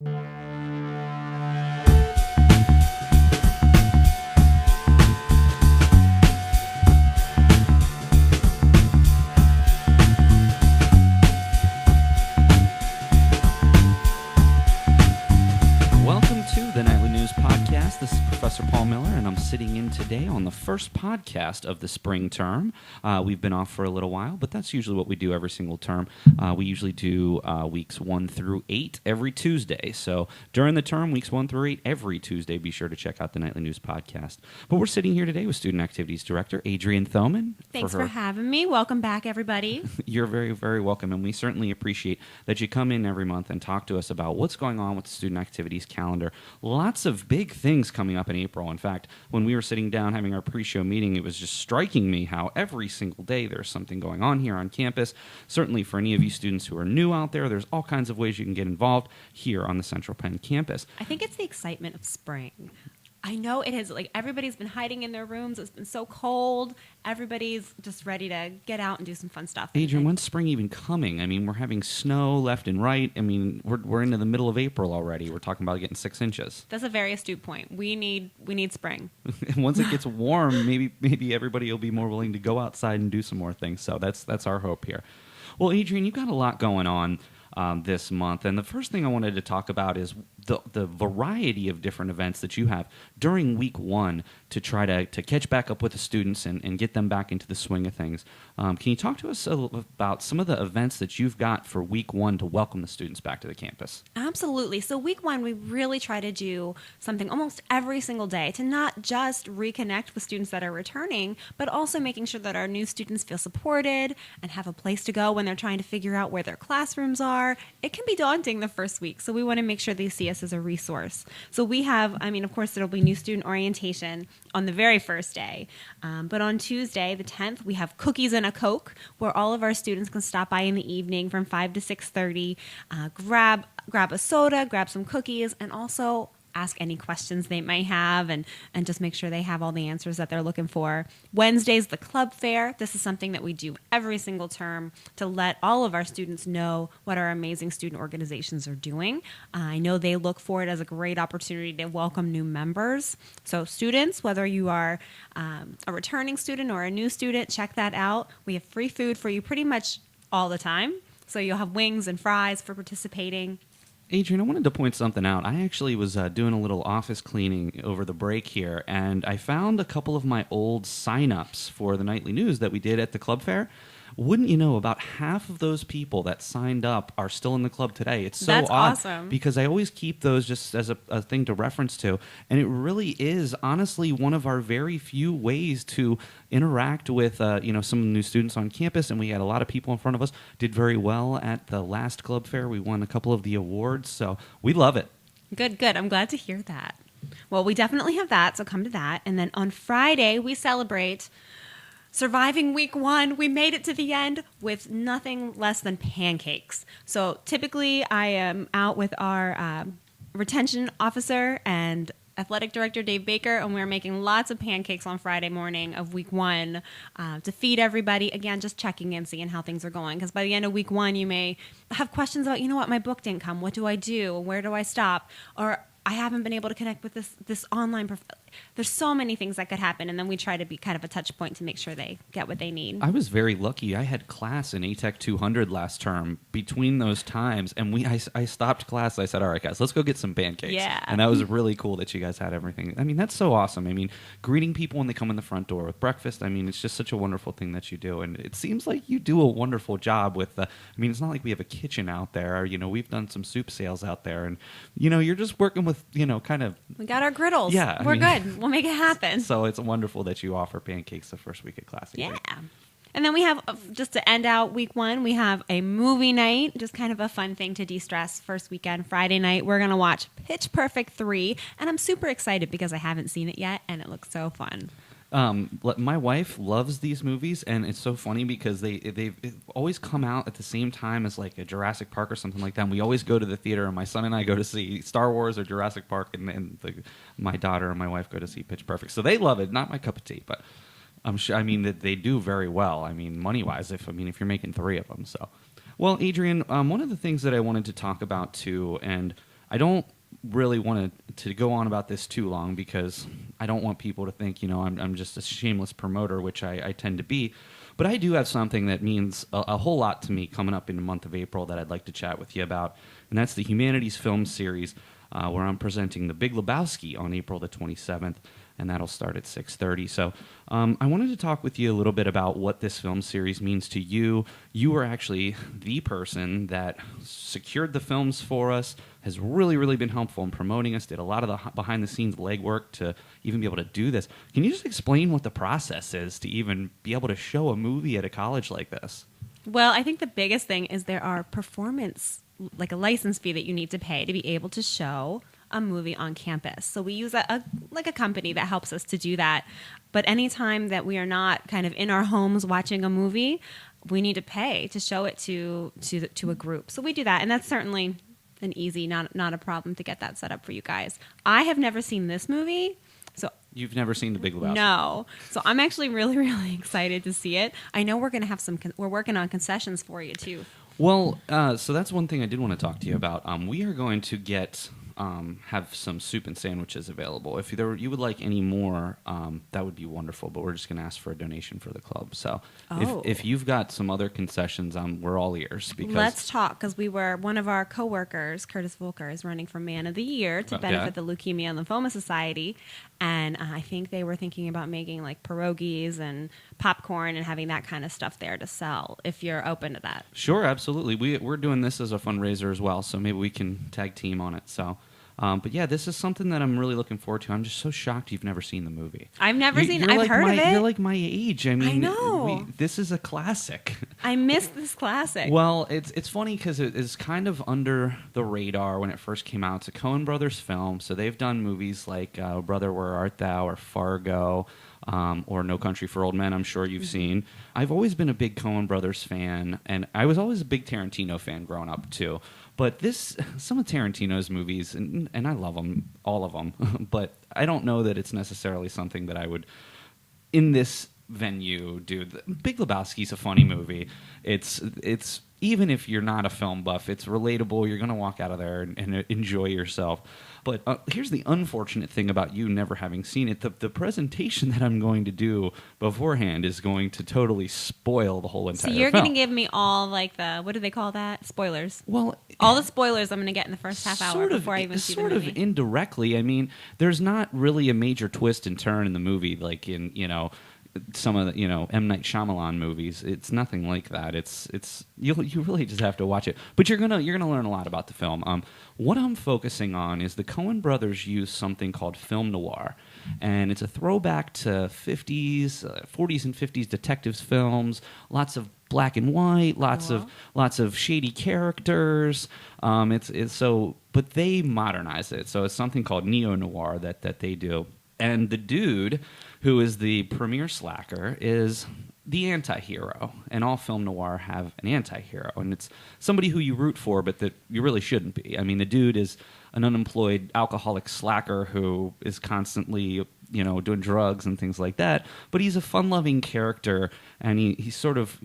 Welcome to the Nightly News Podcast. This is Professor Paul Miller, and I'm sitting in today on the first podcast of the spring term. We've been off for a little while, but that's usually what we do every single term. We usually do weeks 1 through 8 every Tuesday. So during the term, weeks 1 through 8 every Tuesday, be sure to check out the Nightly News Podcast. But we're sitting here today with Student Activities Director Adrienne Thoman. Thanks for having me. Welcome back, everybody. You're very, very welcome, and we certainly appreciate that you come in every month and talk to us about what's going on with the Student Activities calendar. Lots of big things coming up in April. In fact, when we were sitting down having our pre-show meeting, it was just striking me how every single day there's something going on here on campus. Certainly for any of you students who are new out there, there's all kinds of ways you can get involved here on the Central Penn campus. I think it's the excitement of spring. I know it has, everybody's been hiding in their rooms. It's been so cold. Everybody's just ready to get out and do some fun stuff. Adrienne, when's spring even coming? I mean, we're having snow left and right. I mean, we're into the middle of April already. We're talking about getting 6 inches. That's a very astute point. We need spring. And once it gets warm, maybe everybody will be more willing to go outside and do some more things. So that's our hope here. Well, Adrienne, you've got a lot going on this month, and the first thing I wanted to talk about is the variety of different events that you have during week 1 to try to catch back up with the students and get them back into the swing of things. Can you talk to us about some of the events that you've got for week 1 to welcome the students back to the campus? Absolutely. So week 1, we really try to do something almost every single day to not just reconnect with students that are returning, but also making sure that our new students feel supported and have a place to go when they're trying to figure out where their classrooms are. It can be daunting the first week, so we want to make sure they see us as a resource. So we have, of course, there'll be new student orientation on the very first day. But on Tuesday, the 10th, we have Cookies and a Coke, where all of our students can stop by in the evening from 5 to 6:30, grab a soda, grab some cookies, and also ask any questions they might have and just make sure they have all the answers that they're looking for. Wednesday's the club fair. This is something that we do every single term to let all of our students know what our amazing student organizations are doing. I know they look for it as a great opportunity to welcome new members. So students, whether you are a returning student or a new student, check that out. We have free food for you pretty much all the time. So you'll have wings and fries for participating. Adrienne, I wanted to point something out. I actually was doing a little office cleaning over the break here, and I found a couple of my old sign-ups for the Nightly News that we did at the club fair. Wouldn't you know, about half of those people that signed up are still in the club today. It's so That's odd awesome. Because I always keep those just as a thing to reference to, and it really is honestly one of our very few ways to interact with some new students on campus. And we had a lot of people in front of us. Did very well at the last club fair. We won a couple of the awards, so we love it. Good. I'm glad to hear that. Well, we definitely have that, so come to that. And then on Friday, we celebrate surviving week 1. We made it to the end with nothing less than pancakes. So typically I am out with our retention officer and athletic director Dave Baker, and we're making lots of pancakes on Friday morning of week 1 to feed everybody. Again, just checking in, seeing how things are going. Because by the end of week 1, you may have questions about, my book didn't come. What do I do? Where do I stop? Or I haven't been able to connect with this online there's so many things that could happen, and then we try to be kind of a touch point to make sure they get what they need. I was very lucky. I had class in ATEC 200 last term. Between those times, and I stopped class. I said, all right, guys, let's go get some pancakes. Yeah. And that was really cool that you guys had everything. That's so awesome. Greeting people when they come in the front door with breakfast, it's just such a wonderful thing that you do. And it seems like you do a wonderful job with it's not like we have a kitchen out there. We've done some soup sales out there. And, you're just working with, kind of. We got our griddles. Yeah. We're good. We'll make it happen. So it's wonderful that you offer pancakes the first week of class. Yeah. And then we have, just to end out week 1, we have a movie night, just kind of a fun thing to de-stress. First weekend, Friday night, we're going to watch Pitch Perfect 3, and I'm super excited because I haven't seen it yet, and it looks so fun. My wife loves these movies, and it's so funny because they've always come out at the same time as like a Jurassic Park or something like that. And we always go to the theater, and my son and I go to see Star Wars or Jurassic Park, and my daughter and my wife go to see Pitch Perfect. So they love it. Not my cup of tea, but I'm sure. That they do very well. Money wise, if you're making 3 of them. So, well, Adrienne, one of the things that I wanted to talk about too, and I don't really want to go on about this too long because I don't want people to think, I'm just a shameless promoter, which I tend to be. But I do have something that means a whole lot to me coming up in the month of April that I'd like to chat with you about, and that's the Humanities Film Series, where I'm presenting The Big Lebowski on April the 27th, and that'll start at 6:30. So I wanted to talk with you a little bit about what this film series means to you. You were actually the person that secured the films for us, has really, really been helpful in promoting us, did a lot of the behind-the-scenes legwork to even be able to do this. Can you just explain what the process is to even be able to show a movie at a college like this? Well, I think the biggest thing is there are performance, like a license fee that you need to pay to be able to show a movie on campus. So we use a company that helps us to do that. But anytime that we are not kind of in our homes watching a movie, we need to pay to show it to a group. So we do that, and that's certainly an easy, not a problem to get that set up for you guys. I have never seen this movie. So you've never seen The Big Lebowski? No. So I'm actually really, really excited to see it. I know we're going to have we're working on concessions for you too. Well, so that's one thing I did want to talk to you about. We are going to have some soup and sandwiches available. If you would like any more, that would be wonderful. But we're just going to ask for a donation for the club. So if you've got some other concessions, we're all ears. Because let's talk, because one of our coworkers, Curtis Volker, is running for Man of the Year to benefit the Leukemia and Lymphoma Society, and I think they were thinking about making like pierogies and popcorn and having that kind of stuff there to sell. If you're open to that, sure, absolutely. We're doing this as a fundraiser as well, so maybe we can tag team on it. So. But yeah, this is something that I'm really looking forward to. I'm just so shocked you've never seen the movie. I've never seen it. I've heard of it. You're like my age. I mean, I know. This is a classic. I missed this classic. Well, it's funny because it is kind of under the radar when it first came out. It's a Coen Brothers film, so they've done movies like Brother, Where Art Thou? Or Fargo. Or No Country for Old Men, I'm sure you've seen. I've always been a big Coen Brothers fan, and I was always a big Tarantino fan growing up, too. But some of Tarantino's movies, and I love them, all of them, but I don't know that it's necessarily something that I would, in this venue, do. Big Lebowski's a funny movie. It's even if you're not a film buff, it's relatable. You're going to walk out of there and enjoy yourself. But here's the unfortunate thing about you never having seen it. The presentation that I'm going to do beforehand is going to totally spoil the whole entire film. So you're going to give me all, like, what do they call that? Spoilers. Well, all the spoilers I'm going to get in the first half hour before I even see the movie. Sort of indirectly. I mean, there's not really a major twist and turn in the movie like in, some of the M. Night Shyamalan movies. It's nothing like that. You really just have to watch it. But you're gonna learn a lot about the film. What I'm focusing on is the Coen brothers use something called film noir, and it's a throwback to 40s and 50s detectives films. Lots of black and white, lots of shady characters. But they modernize it. So it's something called neo noir that they do. And the dude who is the premier slacker is the anti-hero. And all film noir have an anti-hero. And it's somebody who you root for, but that you really shouldn't be. I mean, the dude is an unemployed alcoholic slacker who is constantly, doing drugs and things like that. But he's a fun-loving character, and he's sort of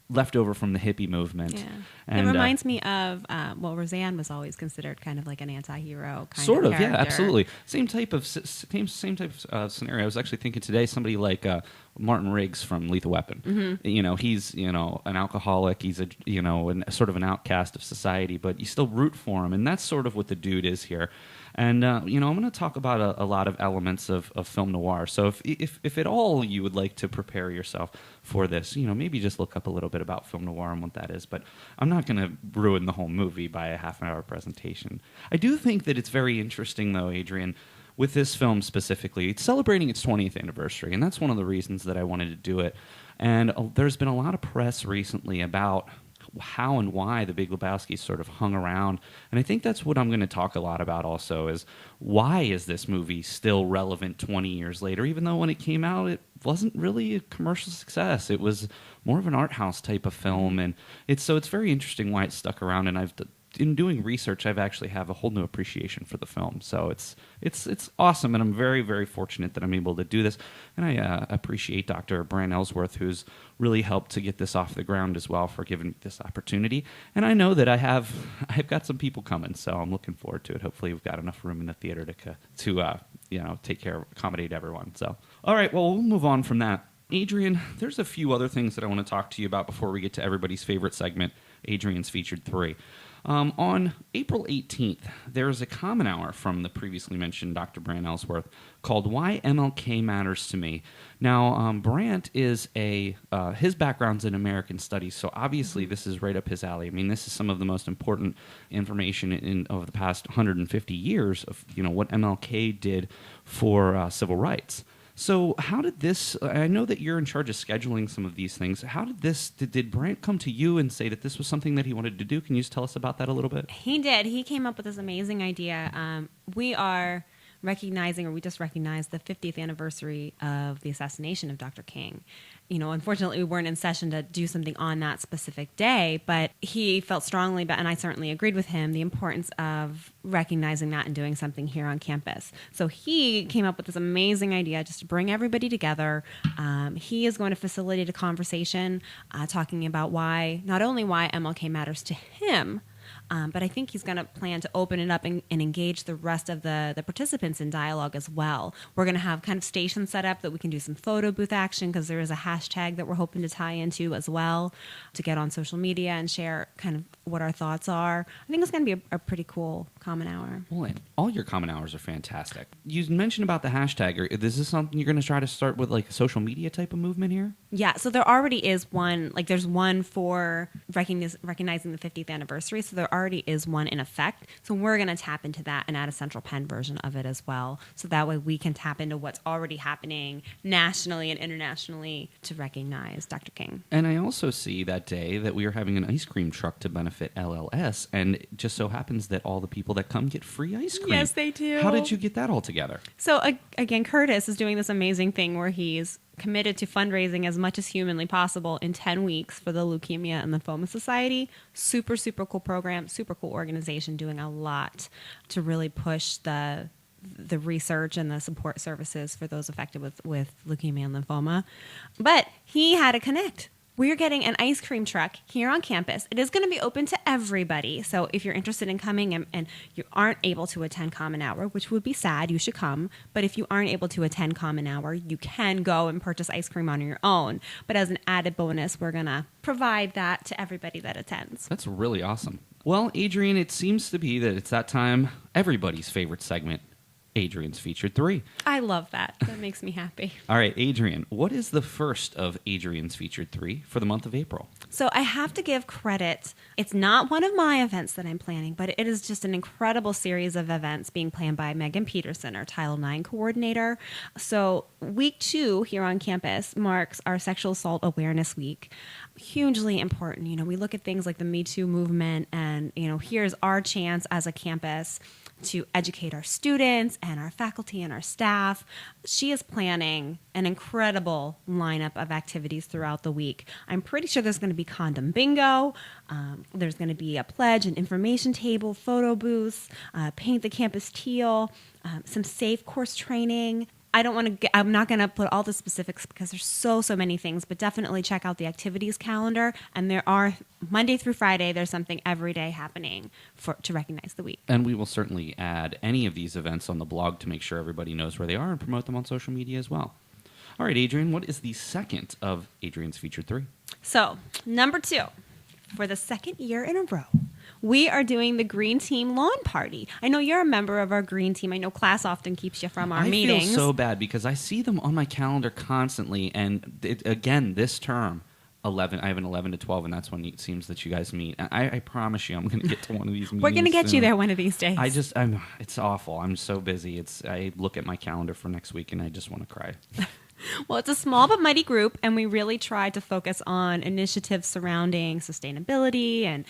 left over from the hippie movement. Yeah. And, it reminds me of, Roseanne was always considered kind of like an anti-hero kind sort of of, character. Yeah, absolutely. Same type of scenario. I was actually thinking today somebody like Martin Riggs from Lethal Weapon. Mm-hmm. He's an alcoholic. He's sort of an outcast of society, but you still root for him, and that's sort of what the dude is here. And I'm going to talk about a lot of elements of film noir. So if at all you would like to prepare yourself for this, maybe just look up a little bit about film noir and what that is. But I'm not going to ruin the whole movie by a half-an-hour presentation. I do think that it's very interesting, though, Adrienne, with this film specifically. It's celebrating its 20th anniversary, and that's one of the reasons that I wanted to do it. And there's been a lot of press recently about how and why The Big Lebowski sort of hung around. And I think that's what I'm going to talk a lot about also, is why is this movie still relevant 20 years later, even though when it came out it wasn't really a commercial success. It was more of an art house type of film, and it's very interesting why it stuck around. And I've in doing research, I've actually have a whole new appreciation for the film. So it's awesome, and I'm very, very fortunate that I'm able to do this. And I appreciate Dr. Brant Ellsworth, who's really helped to get this off the ground as well, for giving me this opportunity. And I know that I've got some people coming, so I'm looking forward to it. Hopefully, we've got enough room in the theater to accommodate everyone. So, all right, well, we'll move on from that. Adrienne, there's a few other things that I want to talk to you about before we get to everybody's favorite segment, Adrienne's Featured 3. On April 18th, there is a common hour from the previously mentioned Dr. Brant Ellsworth called Why MLK Matters to Me. Now, Brant is his background's in American studies, so obviously this is right up his alley. I mean, this is some of the most important information over the past 150 years of what MLK did for civil rights. So how did this, I know that you're in charge of scheduling some of these things. How did Brant come to you and say that this was something that he wanted to do? Can you just tell us about that a little bit? He did. He came up with this amazing idea. We just recognized the 50th anniversary of the assassination of Dr. King. Unfortunately, we weren't in session to do something on that specific day, but he felt strongly about, and I certainly agreed with him, the importance of recognizing that and doing something here on campus. So he came up with this amazing idea just to bring everybody together. He is going to facilitate a conversation talking about not only why MLK matters to him, but I think he's going to plan to open it up and engage the rest of the participants in dialogue as well. We're going to have kind of stations set up that we can do some photo booth action, because there is a hashtag that we're hoping to tie into as well to get on social media and share kind of what our thoughts are. I think it's going to be a pretty cool common hour. Well, all your common hours are fantastic. You mentioned about the hashtag. Is this something you're going to try to start with, like a social media type of movement here? Yeah, so there already is one. Like, there's one for recognizing the 50th anniversary, so there already is one in effect. So we're going to tap into that and add a Central Penn version of it as well. So that way we can tap into what's already happening nationally and internationally to recognize Dr. King. And I also see that day that we are having an ice cream truck to benefit LLS, and it just so happens that all the people that come get free ice cream. Yes, they do. How did you get that all together? So again, Curtis is doing this amazing thing where he's committed to fundraising as much as humanly possible in 10 weeks for the Leukemia and Lymphoma Society. Super, super cool program, super cool organization, doing a lot to really push the research and the support services for those affected with leukemia and lymphoma. But he had to connect. We're getting an ice cream truck here on campus. It is going to be open to everybody. So if you're interested in coming and you aren't able to attend Common Hour, which would be sad, you should come. But if you aren't able to attend Common Hour, you can go and purchase ice cream on your own. But as an added bonus, we're going to provide that to everybody that attends. That's really awesome. Well, Adrienne, it seems to be that it's that time, everybody's favorite segment, Adrienne's Featured 3. I love that. That makes me happy. All right, Adrienne, what is the first of Adrienne's Featured 3 for the month of April? So I have to give credit. It's not one of my events that I'm planning, but it is just an incredible series of events being planned by Megan Peterson, our Title IX coordinator. So week 2 here on campus marks our Sexual Assault Awareness Week. Hugely important. We look at things like the Me Too movement, and, here's our chance as a campus to educate our students and our faculty and our staff. She is planning an incredible lineup of activities throughout the week. I'm pretty sure there's going to be condom bingo. There's going to be a pledge and information table, photo booths, paint the campus teal, some safe course training. I'm not going to put all the specifics because there's so many things, but definitely check out the activities calendar. And there are Monday through Friday, there's something every day happening to recognize the week. And we will certainly add any of these events on the blog to make sure everybody knows where they are and promote them on social media as well. All right, Adrienne, what is the second of Adrienne's Featured 3? So, number 2, for the second year in a row, we are doing the Green Team Lawn Party. I know you're a member of our Green Team. I know class often keeps you from our meetings. I feel so bad because I see them on my calendar constantly. And again, this term, I have an 11 to 12, and that's when it seems that you guys meet. I promise you I'm going to get to one of these meetings. We're going to get you there one of these days. It's awful. I'm so busy. I look at my calendar for next week, and I just want to cry. Well, it's a small but mighty group, and we really try to focus on initiatives surrounding sustainability and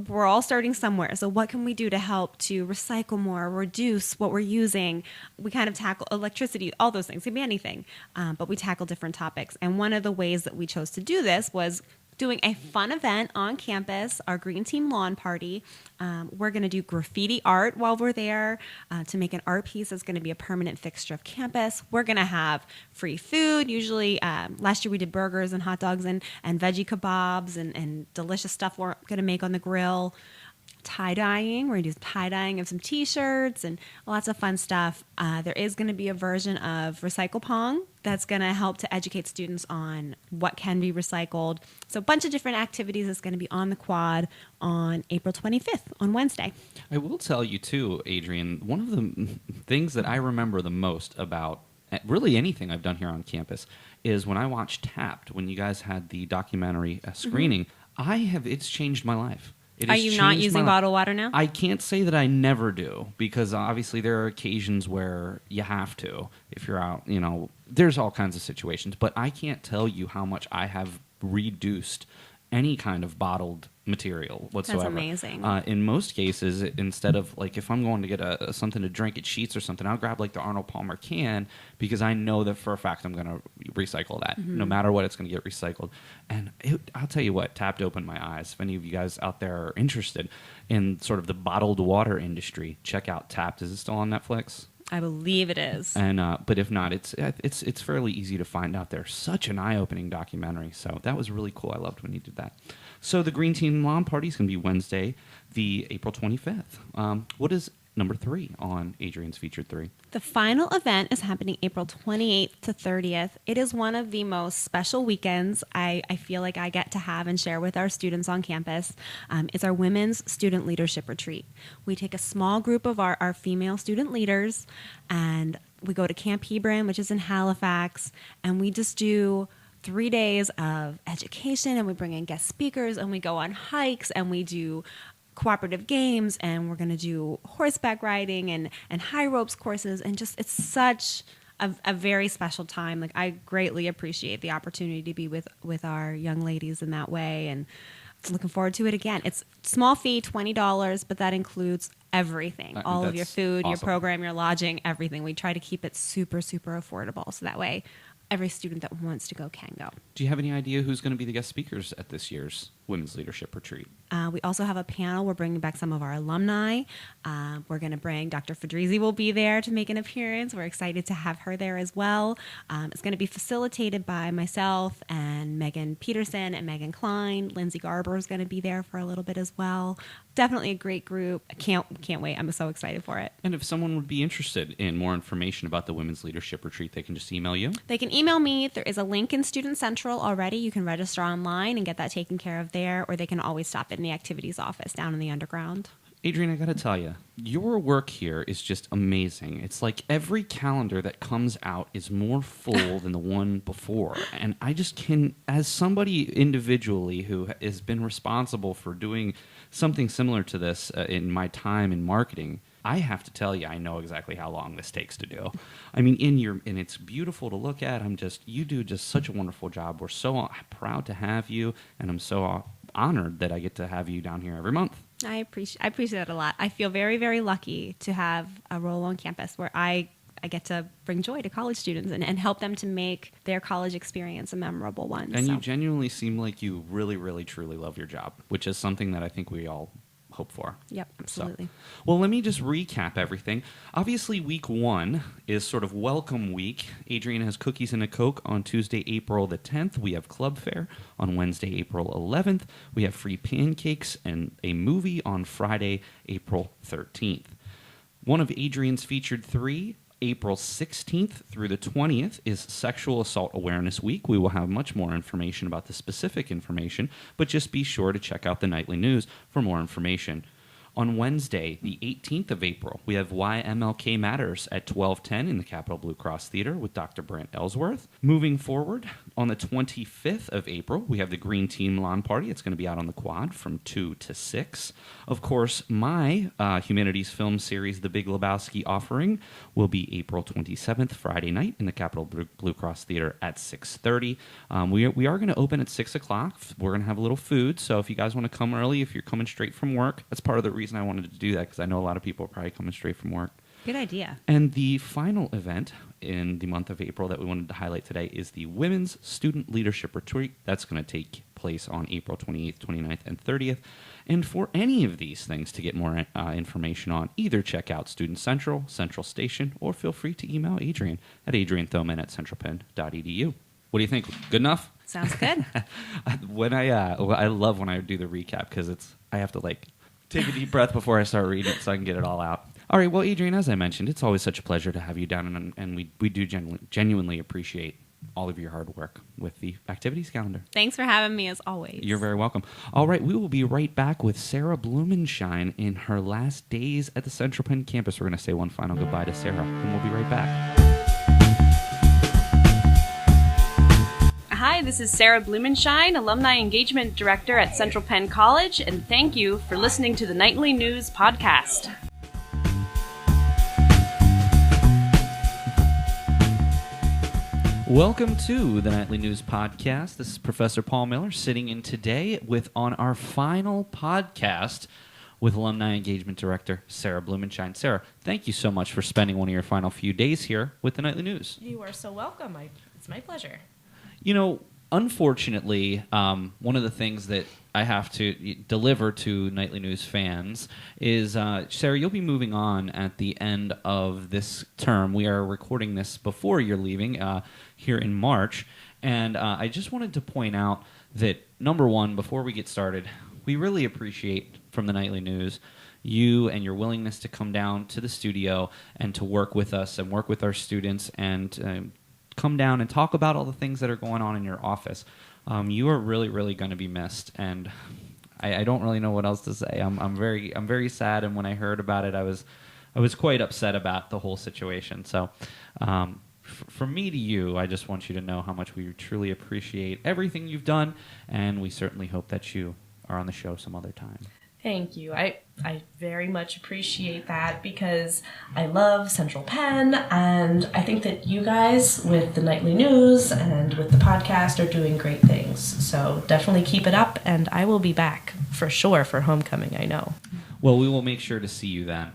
we're all starting somewhere. So what can we do to help to recycle more, reduce what we're using? We kind of tackle electricity, all those things. It could be anything, but we tackle different topics. And one of the ways that we chose to do this was doing a fun event on campus, our Green Team Lawn Party. We're going to do graffiti art while we're there to make an art piece that's going to be a permanent fixture of campus. We're going to have free food. Usually, last year we did burgers and hot dogs and veggie kebabs and delicious stuff we're going to make on the grill. Tie-dyeing. We're going to do tie-dyeing of some T-shirts and lots of fun stuff. There is going to be a version of Recycle Pong that's going to help to educate students on what can be recycled. So a bunch of different activities that's going to be on the quad on April 25th, on Wednesday. I will tell you, too, Adrienne, one of the things that I remember the most about really anything I've done here on campus is when I watched Tapped, when you guys had the documentary screening, it's changed my life. Are you not using bottled water now? I can't say that I never do, because obviously there are occasions where you have to. If you're out, there's all kinds of situations. But I can't tell you how much I have reduced any kind of bottled material whatsoever. That's amazing. In most cases, instead of, like, if I'm going to get something to drink at Sheetz or something, I'll grab, like, the Arnold Palmer can, because I know that for a fact I'm going to recycle that. No matter what, it's going to get recycled. And I'll tell you what, Tapped opened my eyes. If any of you guys out there are interested in sort of the bottled water industry, check out Tapped. Is it still on Netflix? I believe it is. And but if not, it's fairly easy to find out there. Such an eye-opening documentary. So that was really cool. I loved when he did that. So the Green Team Lawn Party is going to be Wednesday, the April 25th. What is number 3 on Adrienne's Featured 3? The final event is happening April 28th to 30th. It is one of the most special weekends I feel like I get to have and share with our students on campus. It's our Women's Student Leadership Retreat. We take a small group of our female student leaders, and we go to Camp Hebron, which is in Halifax, and we just do 3 days of education, and we bring in guest speakers, and we go on hikes, and we do cooperative games, and we're going to do horseback riding and high ropes courses, and just it's such a very special time. Like, I greatly appreciate the opportunity to be with our young ladies in that way, and looking forward to it again. It's small fee, $20, but that includes everything, all of your food, awesome. Your program, your lodging, everything. We try to keep it super, super affordable, so that way every student that wants to go can go. Do you have any idea who's going to be the guest speakers at this year's Women's Leadership Retreat? We also have a panel. We're bringing back some of our alumni. We're going to bring Dr. Fedrizzi will be there to make an appearance. We're excited to have her there as well. It's going to be facilitated by myself and Megan Peterson and Megan Klein. Lindsay Garber is going to be there for a little bit as well. Definitely a great group. I can't wait. I'm so excited for it. And if someone would be interested in more information about the Women's Leadership Retreat, they can just email you? They can email me. There is a link in Student Central already. You can register online and get that taken care of there, or they can always stop in the activities office down in the underground. Adrienne, I got to tell you, your work here is just amazing. It's like every calendar that comes out is more full than the one before. And I just can, as somebody individually who has been responsible for doing something similar to this in my time in marketing, I have to tell you, I know exactly how long this takes to do. I mean, and it's beautiful to look at. You do just such a wonderful job. We're so proud to have you, and I'm so honored that I get to have you down here every month. I appreciate that a lot. I feel very, very lucky to have a role on campus where I get to bring joy to college students and help them to make their college experience a memorable one. And you genuinely seem like you really, really, truly love your job, which is something that I think we all hope for. Yep, absolutely. So, well, let me just recap everything. Obviously, week 1 is sort of welcome week. Adrienne has Cookies and a Coke on Tuesday, April the 10th. We have Club Fair on Wednesday, April 11th. We have free pancakes and a movie on Friday, April 13th. One of Adrienne's Featured 3, April 16th through the 20th, is Sexual Assault Awareness Week. We will have much more information about the specific information, but just be sure to check out the nightly news for more information. On Wednesday, the 18th of April, we have Why MLK Matters at 12:10 in the Capitol Blue Cross Theater with Dr. Brant Ellsworth. Moving forward, on the 25th of April, we have the Green Team Lawn Party. It's going to be out on the quad from 2 to 6. Of course, my Humanities film series, The Big Lebowski Offering, will be April 27th, Friday night, in the Capitol Blue Cross Theater at 6:30. We are going to open at 6 o'clock. We're going to have a little food, so if you guys want to come early, if you're coming straight from work, that's part of the reason I wanted to do that, because I know a lot of people are probably coming straight from work. Good idea. And the final event in the month of April that we wanted to highlight today is the Women's Student Leadership Retreat. That's going to take place on April 28th, 29th, and 30th. And for any of these things to get more information on, either check out Student Central, Central Station, or feel free to email Adrienne at adriennethoman@centralpenn.edu. What do you think? Good enough? Sounds good. I love when I do the recap because I have to take a deep breath before I start reading it so I can get it all out. All right, well, Adrienne, as I mentioned, it's always such a pleasure to have you down, and we do genuinely appreciate all of your hard work with the activities calendar. Thanks for having me, as always. You're very welcome. All right, we will be right back with Sarah Blumenschein in her last days at the Central Penn campus. We're going to say one final goodbye to Sarah, and we'll be right back. Hi, this is Sarah Blumenschein, Alumni Engagement Director at Central Penn College, and thank you for listening to the Nightly News podcast. Welcome to the Nightly News Podcast. This is Professor Paul Miller sitting in today on our final podcast with Alumni Engagement Director Sarah Blumenschein. Sarah, thank you so much for spending one of your final few days here with the Nightly News. You are so welcome. It's my pleasure. You know, unfortunately, one of the things that I have to deliver to Nightly News fans is, Sarah, you'll be moving on at the end of this term. We are recording this before you're leaving here in March. And I just wanted to point out that, number one, before we get started, we really appreciate from the Nightly News you and your willingness to come down to the studio and to work with us and work with our students and come down and talk about all the things that are going on in your office. You are really, really going to be missed, and I don't really know what else to say. I'm very sad, and when I heard about it, I was quite upset about the whole situation. So, from me to you, I just want you to know how much we truly appreciate everything you've done, and we certainly hope that you are on the show some other time. Thank you. I very much appreciate that because I love Central Penn, and I think that you guys with the Nightly News and with the podcast are doing great things. So definitely keep it up, and I will be back for sure for homecoming, I know. Well, we will make sure to see you then.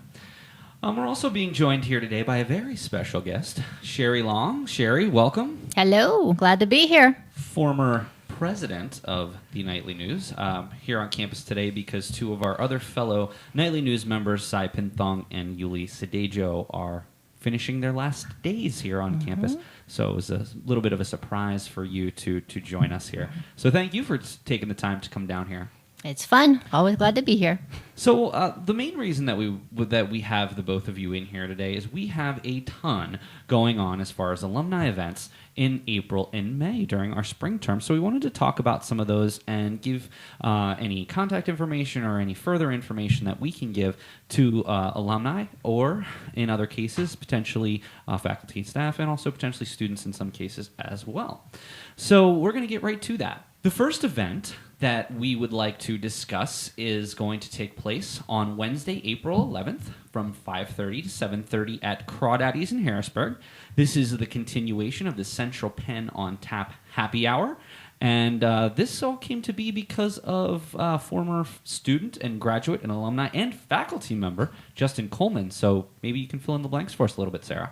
We're also being joined here today by a very special guest, Sherry Long. Sherry, welcome. Hello. Glad to be here. Former president of the Nightly News here on campus today because two of our other fellow Nightly News members, Sai Pinthong and Yuli Sadejo, are finishing their last days here on campus. So it was a little bit of a surprise for you to join us here. So thank you for taking the time to come down here. It's fun. Always glad to be here. So the main reason that we have the both of you in here today is we have a ton going on as far as alumni events in April and May during our spring term. So we wanted to talk about some of those and give any contact information or any further information that we can give to alumni or, in other cases, potentially faculty and staff and also potentially students in some cases as well. So we're going to get right to that. The first event that we would like to discuss is going to take place on Wednesday, April 11th from 5:30 to 7:30 at Crawdaddy's in Harrisburg. This is the continuation of the Central Penn on Tap Happy Hour. And this all came to be because of former student and graduate and alumni and faculty member, Justin Coleman. So maybe you can fill in the blanks for us a little bit, Sarah.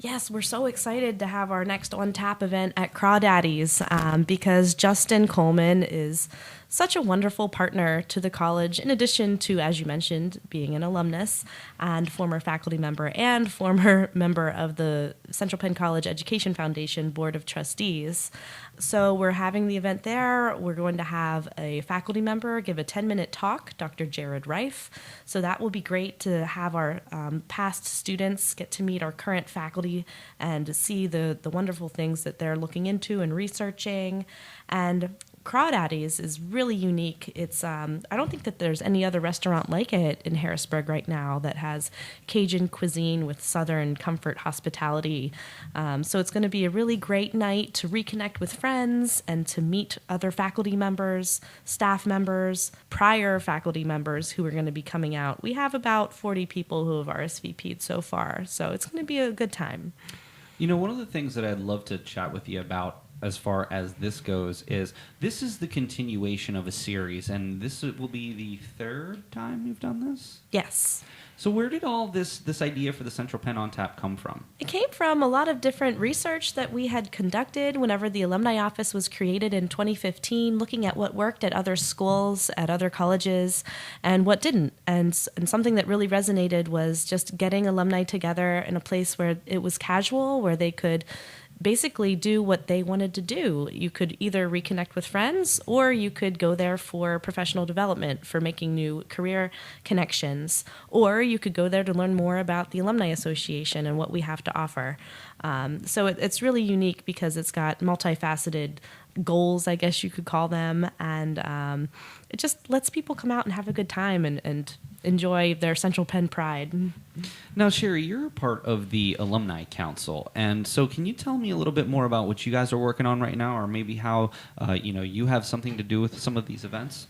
Yes, we're so excited to have our next On Tap event at Crawdaddy's because Justin Coleman is such a wonderful partner to the college, in addition to, as you mentioned, being an alumnus and former faculty member and former member of the Central Penn College Education Foundation Board of Trustees. So we're having the event there. We're going to have a faculty member give a 10-minute talk, Dr. Jared Reif. So that will be great to have our past students get to meet our current faculty and see the wonderful things that they're looking into and researching. And Crawdaddy's is really unique. It's I don't think that there's any other restaurant like it in Harrisburg right now that has Cajun cuisine with Southern comfort hospitality. So it's going to be a really great night to reconnect with friends and to meet other faculty members, staff members, prior faculty members who are going to be coming out. We have about 40 people who have RSVP'd so far, so it's going to be a good time. You know, one of the things that I'd love to chat with you about as far as this goes is this is the continuation of a series, and this will be the third time you've done this? Yes. So where did all this idea for the Central Penn on Tap come from? It came from a lot of different research that we had conducted whenever the Alumni Office was created in 2015, looking at what worked at other schools, at other colleges, and what didn't. And something that really resonated was just getting alumni together in a place where it was casual, where they could basically do what they wanted to do. You could either reconnect with friends, or you could go there for professional development, for making new career connections, or you could go there to learn more about the Alumni Association and what we have to offer. So it's really unique because it's got multifaceted goals, I guess you could call them, and it just lets people come out and have a good time and enjoy their Central Penn pride. Now, Sherry, you're a part of the Alumni Council, and so can you tell me a little bit more about what you guys are working on right now, or maybe how you have something to do with some of these events?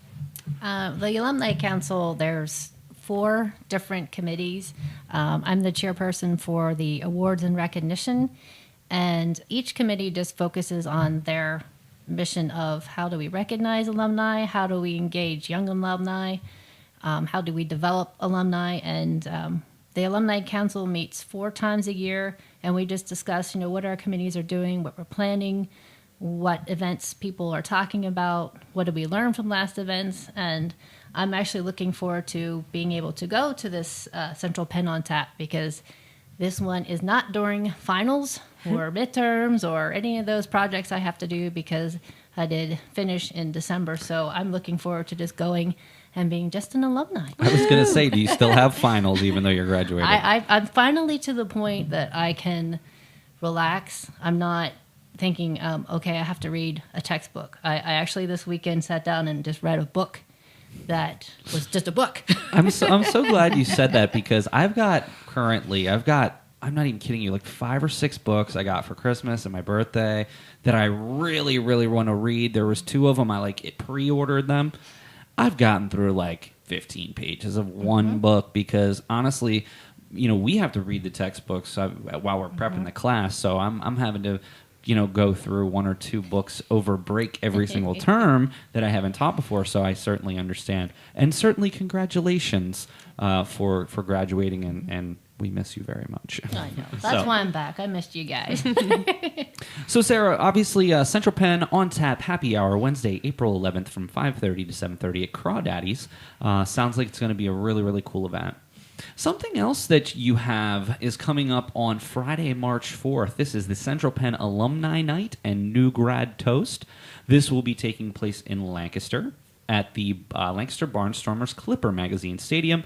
The Alumni Council, there's 4 different committees. I'm the chairperson for the awards and recognition, and each committee just focuses on their mission of how do we recognize alumni, how do we engage young alumni, how do we develop alumni, and the Alumni Council meets 4 times a year, and we just discuss, what our committees are doing, what we're planning, what events people are talking about, what did we learn from last events, and I'm actually looking forward to being able to go to this Central Penn on Tap, because this one is not during finals or midterms or any of those projects I have to do, because I did finish in December. So I'm looking forward to just going and being just an alumni. I was going to say, do you still have finals even though you're graduating? I'm finally to the point that I can relax. I'm not thinking, okay, I have to read a textbook. I actually this weekend sat down and just read a book that was just a book. I'm so glad you said that, because I've got, I'm not even kidding you, like 5 or 6 books I got for Christmas and my birthday that I really, really want to read. There was 2 of them, I pre-ordered them. I've gotten through like 15 pages of one book, because honestly, we have to read the textbooks while we're prepping the class, so I'm having to go through 1 or 2 books over break every single term that I haven't taught before, so I certainly understand. And certainly congratulations for graduating, and we miss you very much. I know. That's why I'm back. I missed you guys. So, Sarah, obviously, Central Penn on Tap Happy Hour, Wednesday, April 11th from 5:30 to 7:30 at Crawdaddy's. Sounds like it's going to be a really, really cool event. Something else that you have is coming up on Friday, March 4th. This is the Central Penn Alumni Night and New Grad Toast. This will be taking place in Lancaster at the Lancaster Barnstormers Clipper Magazine Stadium.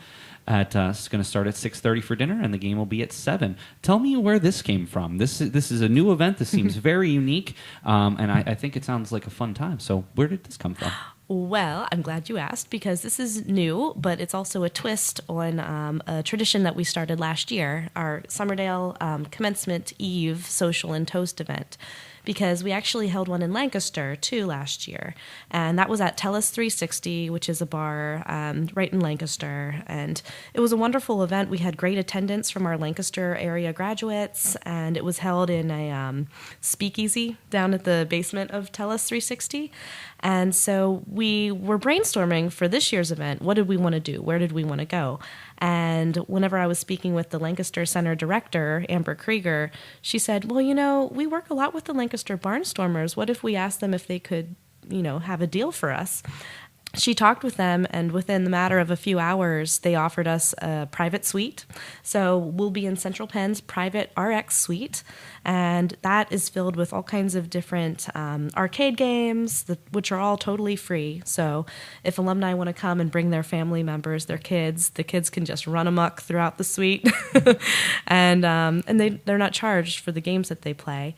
It's going to start at 6:30 for dinner, and the game will be at 7. Tell me where this came from. This is a new event. This seems very unique, and I think it sounds like a fun time. So where did this come from? Well, I'm glad you asked, because this is new, but it's also a twist on a tradition that we started last year, our Summerdale Commencement Eve Social and Toast event, because we actually held one in Lancaster, too, last year. And that was at Tellus 360, which is a bar right in Lancaster. And it was a wonderful event. We had great attendance from our Lancaster area graduates, and it was held in a speakeasy down at the basement of Tellus 360. And so we were brainstorming for this year's event. What did we want to do? Where did we want to go? And whenever I was speaking with the Lancaster Center director, Amber Krieger, she said, well, we work a lot with the Lancaster Barnstormers. What if we asked them if they could, have a deal for us? She talked with them, and within the matter of a few hours, they offered us a private suite. So we'll be in Central Penn's private RX suite, and that is filled with all kinds of different arcade games, which are all totally free. So if alumni want to come and bring their family members, their kids, the kids can just run amok throughout the suite, and they're not charged for the games that they play.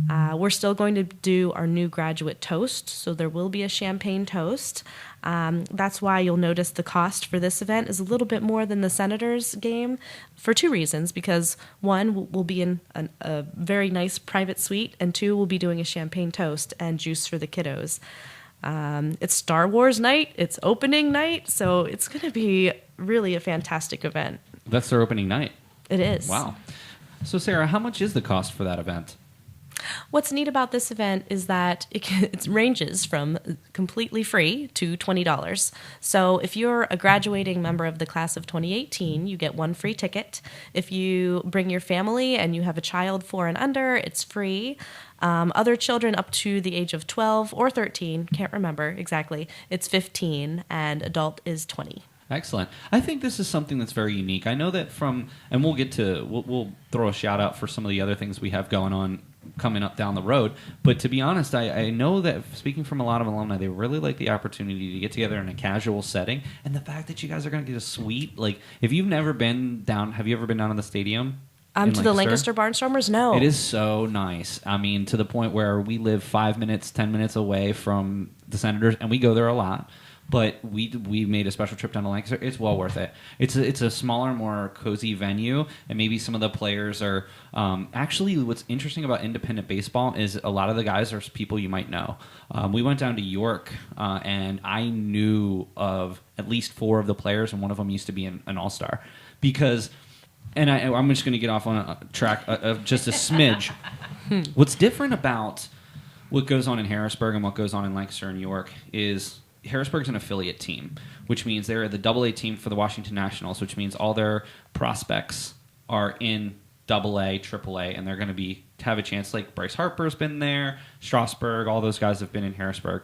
We're still going to do our new graduate toast, so there will be a champagne toast. That's why you'll notice the cost for this event is a little bit more than the Senators game, for 2 reasons. Because 1, we'll be in a very nice private suite, and 2, we'll be doing a champagne toast and juice for the kiddos. It's Star Wars night, it's opening night, so it's going to be really a fantastic event. That's their opening night. It is. Wow. So, Sarah, how much is the cost for that event? What's neat about this event is that it ranges from completely free to $20. So if you're a graduating member of the class of 2018, you get one free ticket. If you bring your family and you have a child 4 and under, it's free. Other children up to the age of 12 or 13, can't remember exactly, it's 15, and adult is 20. Excellent. I think this is something that's very unique. I know that and we'll throw a shout out for some of the other things we have going on coming up down the road. But to be honest, I know that speaking from a lot of alumni, they really like the opportunity to get together in a casual setting. And the fact that you guys are going to get a suite, like if you've never been down, have you ever been down to the stadium? To the Lancaster Barnstormers? No. It is so nice. I mean, to the point where we live 5 minutes, 10 minutes away from the Senators, and we go there a lot. But we made a special trip down to Lancaster. It's well worth it. It's a smaller, more cozy venue, and maybe some of the players are actually. What's interesting about independent baseball is a lot of the guys are people you might know. We went down to York, and I knew of at least 4 of the players, and one of them used to be an all-star. Because, and I'm just going to get off on a track of just a smidge. What's different about what goes on in Harrisburg and what goes on in Lancaster and York is Harrisburg's an affiliate team, which means they're the AA team for the Washington Nationals, which means all their prospects are in AA, AAA, and they're going to have a chance. Like Bryce Harper's been there, Strasburg, all those guys have been in Harrisburg.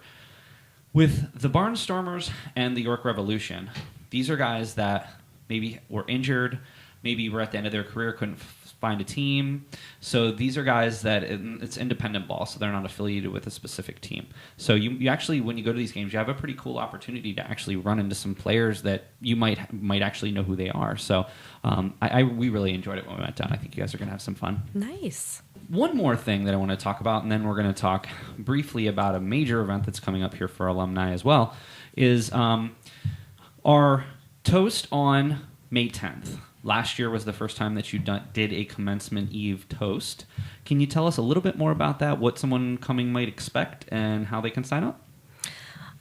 With the Barnstormers and the York Revolution, these are guys that maybe were injured, maybe were at the end of their career, couldn't find a team. So these are guys that it's independent ball, so they're not affiliated with a specific team. So you actually, when you go to these games, you have a pretty cool opportunity to actually run into some players that you might actually know who they are. So we really enjoyed it when we went down. I think you guys are going to have some fun. Nice. One more thing that I want to talk about, and then we're going to talk briefly about a major event that's coming up here for alumni as well, is our toast on May 10th. Last year was the first time that you did a commencement eve toast. Can you tell us a little bit more about that, what someone coming might expect, and how they can sign up?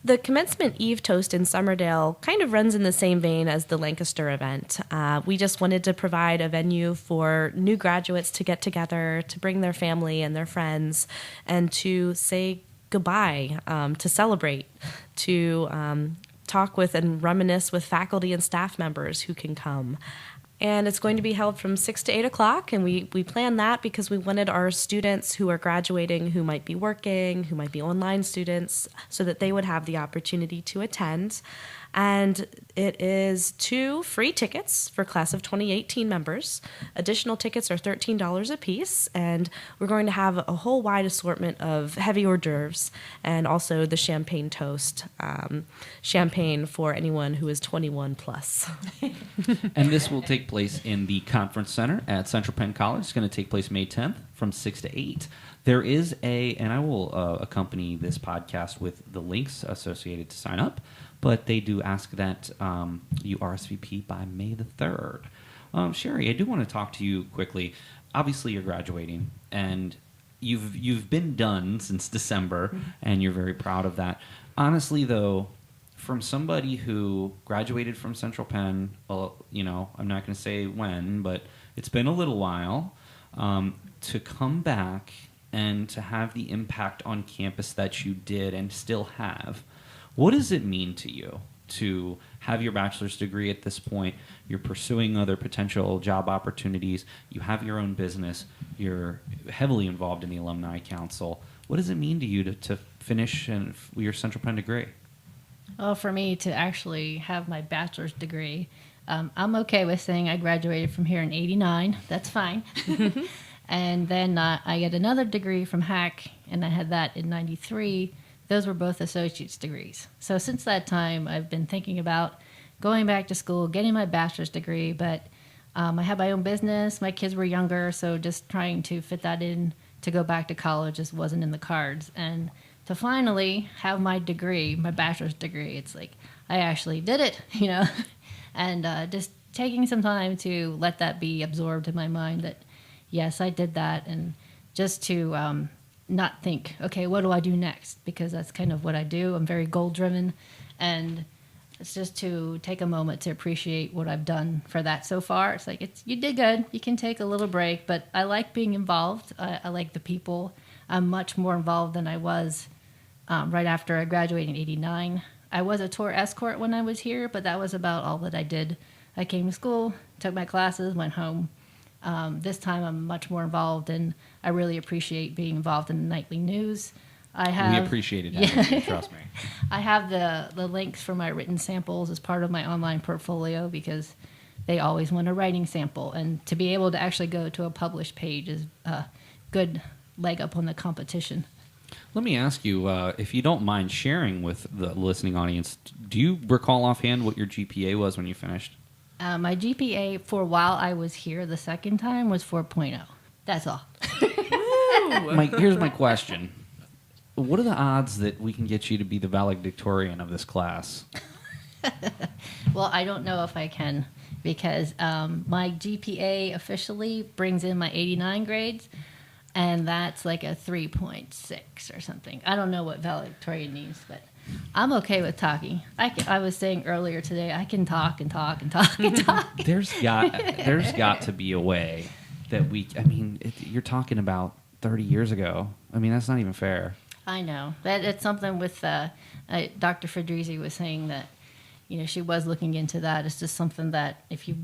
The commencement eve toast in Summerdale kind of runs in the same vein as the Lancaster event. We just wanted to provide a venue for new graduates to get together, to bring their family and their friends, and to say goodbye, to celebrate, to talk with and reminisce with faculty and staff members who can come. And it's going to be held from 6 to 8 o'clock, and we planned that because we wanted our students who are graduating, who might be working, who might be online students, so that they would have the opportunity to attend. And it is 2 free tickets for class of 2018 members. Additional tickets are $13 a piece, and we're going to have a whole wide assortment of heavy hors d'oeuvres and also the champagne toast, champagne for anyone who is 21 plus. And this will take place in the Conference Center at Central Penn College. It's going to take place May 10th from 6 to 8. There is and I will accompany this podcast with the links associated to sign up, but they do ask that you RSVP by May the 3rd. Sherry, I do want to talk to you quickly. Obviously, you're graduating, and you've been done since December, and you're very proud of that. Honestly, though, from somebody who graduated from Central Penn, I'm not going to say when, but it's been a little while, to come back and to have the impact on campus that you did and still have. What does it mean to you to have your bachelor's degree at this point? You're pursuing other potential job opportunities. You have your own business. You're heavily involved in the Alumni Council. What does it mean to you to finish your Central Penn degree? Well, for me to actually have my bachelor's degree, I'm okay with saying I graduated from here in '89. That's fine. And then I get another degree from HAC, and I had that in '93. Those were both associate's degrees. So since that time, I've been thinking about going back to school, getting my bachelor's degree, but I had my own business. My kids were younger, so just trying to fit that in to go back to college just wasn't in the cards. And to finally have my degree, my bachelor's degree, it's like I actually did it, and just taking some time to let that be absorbed in my mind that, yes, I did that, and just to not think, okay, what do I do next? Because that's kind of what I do. I'm very goal-driven, and it's just to take a moment to appreciate what I've done for that so far. It's like, you did good. You can take a little break, but I like being involved. I like the people. I'm much more involved than I was right after I graduated in '89. I was a tour escort when I was here, but that was about all that I did. I came to school, took my classes, went home. This time I'm much more involved, and I really appreciate being involved in the nightly news. We appreciated having you, trust me. I have the links for my written samples as part of my online portfolio because they always want a writing sample. And to be able to actually go to a published page is a good leg up on the competition. Let me ask you, if you don't mind sharing with the listening audience, do you recall offhand what your GPA was when you finished? My GPA for while I was here the second time was 4.0. That's all. Here's my question. What are the odds that we can get you to be the valedictorian of this class? Well, I don't know if I can because my GPA officially brings in my 89 grades, and that's like a 3.6 or something. I don't know what valedictorian means, but I'm okay with talking. I was saying earlier today, I can talk and talk and talk and talk. There's got to be a way that you're talking about 30 years ago. I mean, that's not even fair. I know. It's something with Dr. Fedrizzi was saying that, she was looking into that. It's just something that if you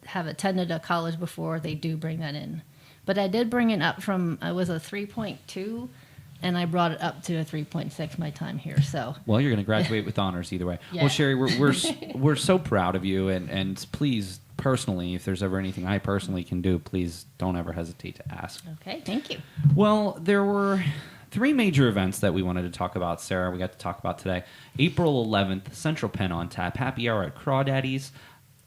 have attended a college before, they do bring that in. But I did bring it up from, I was a 3.2, and I brought it up to a 3.6 my time here. So. Well, you're going to graduate with honors either way. Yeah. Well, Sherry, we're so proud of you, and please, personally, if there's ever anything I personally can do, please don't ever hesitate to ask. Okay, thank you. Well, there were 3 major events that we wanted to talk about, Sarah. We got to talk about today. April 11th, Central Penn on tap. Happy hour at Crawdaddy's.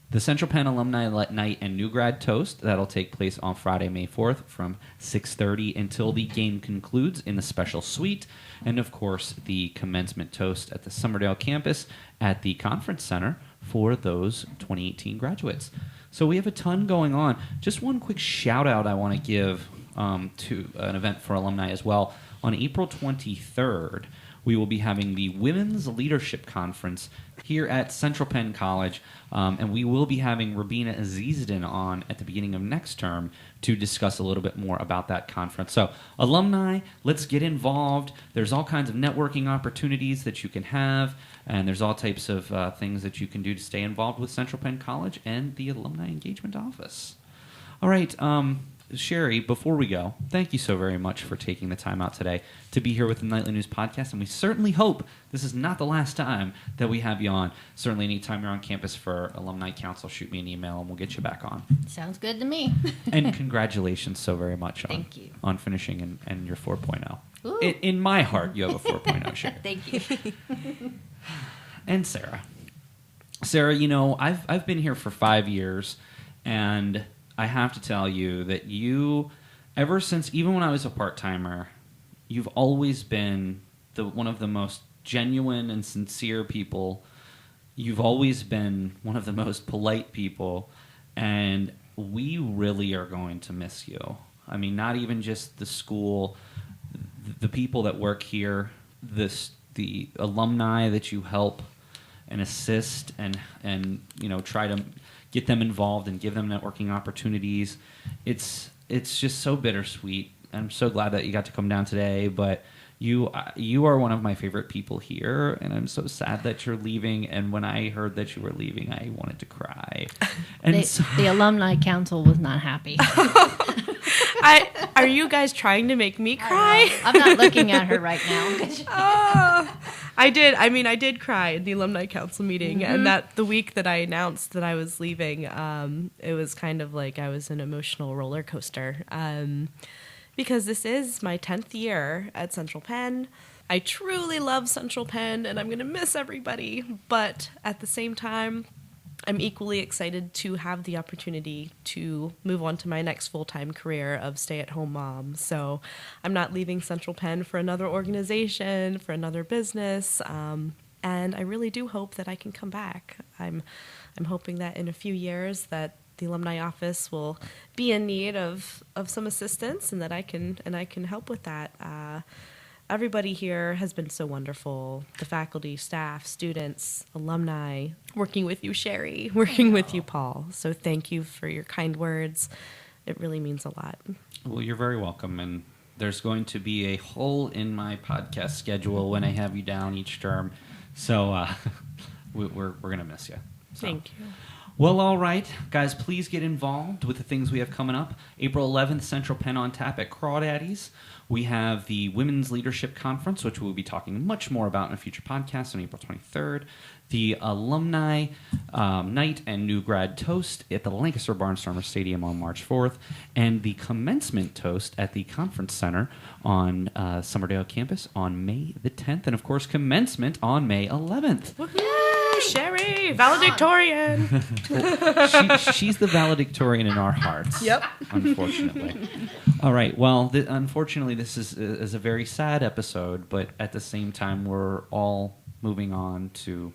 The Central Penn Alumni Night and New Grad Toast. That'll take place on Friday, May 4th from 6:30 until the game concludes in the special suite. And, of course, the commencement toast at the Summerdale campus at the Conference Center for those 2018 graduates. So we have a ton going on. Just one quick shout-out I want to give to an event for alumni as well. On April 23rd, we will be having the Women's Leadership Conference here at Central Penn College, and we will be having Rabina Azizadin on at the beginning of next term to discuss a little bit more about that conference. So, alumni, let's get involved. There's all kinds of networking opportunities that you can have, and there's all types of things that you can do to stay involved with Central Penn College and the Alumni Engagement Office. All right, Sherry, before we go, thank you so very much for taking the time out today to be here with the Nightly News Podcast, and we certainly hope this is not the last time that we have you on. Certainly, anytime you're on campus for Alumni Council, shoot me an email and we'll get you back on. Sounds good to me. And congratulations so very much Thank you. on finishing and your 4.0. Ooh. In my heart, you have a 4.0, Sherry. Thank you. And Sarah. Sarah, I've been here for 5 years, and I have to tell you that you, ever since, even when I was a part-timer, you've always been one of the most genuine and sincere people. You've always been one of the most polite people, and we really are going to miss you. I mean, not even just the school, the people that work here, the alumni that you help and assist and try to get them involved and give them networking opportunities. It's just so bittersweet. I'm so glad that you got to come down today, but you are one of my favorite people here, and I'm so sad that you're leaving. And when I heard that you were leaving, I wanted to cry. And the Alumni Council was not happy. Are you guys trying to make me cry? I'm not looking at her right now. I did cry in the Alumni Council meeting, and that the week that I announced that I was leaving, it was kind of like I was an emotional roller coaster, because this is my 10th year at Central Penn. I truly love Central Penn, and I'm going to miss everybody, but at the same time, I'm equally excited to have the opportunity to move on to my next full-time career of stay-at-home mom. So I'm not leaving Central Penn for another organization, for another business, and I really do hope that I can come back. I'm hoping that in a few years that the alumni office will be in need of some assistance, and that I can help with that. Everybody here has been so wonderful. The faculty, staff, students, alumni, working with you, Sherry, working with you, Paul. So thank you for your kind words. It really means a lot. Well, you're very welcome, and There's going to be a hole in my podcast schedule when I have you down each term. So we're going to miss you. So. Thank you. Well, all right. Guys, please get involved with the things we have coming up. April 11th, Central Penn on tap at Crawdaddies. We have the Women's Leadership Conference, which we'll be talking much more about in a future podcast on April 23rd. The Alumni Night and New Grad Toast at the Lancaster Barnstormer Stadium on March 4th. And the Commencement Toast at the Conference Center on Summerdale campus on May the 10th. And, of course, Commencement on May 11th. Woohoo! Sherry, valedictorian. She's the valedictorian in our hearts. Yep. Unfortunately. All right. Well, unfortunately, this is a very sad episode, but at the same time, we're all moving on to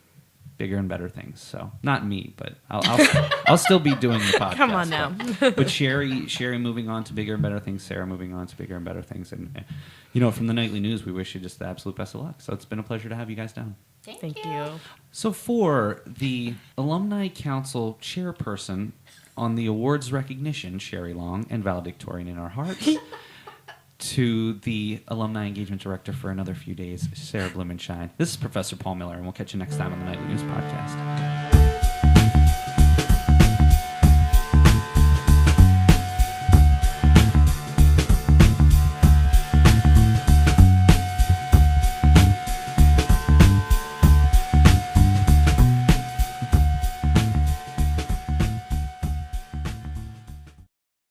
bigger and better things. So, not me, but I'll still be doing the podcast. Come on now. But Sherry moving on to bigger and better things. Sarah moving on to bigger and better things. And from the Nightly News, we wish you just the absolute best of luck. So it's been a pleasure to have you guys down. Thank you. So for the Alumni Council chairperson on the awards recognition, Sherry Long, and valedictorian in our hearts, to the Alumni Engagement Director for another few days, Sarah Blumenschein. This is Professor Paul Miller, and we'll catch you next time on the Nightly News Podcast.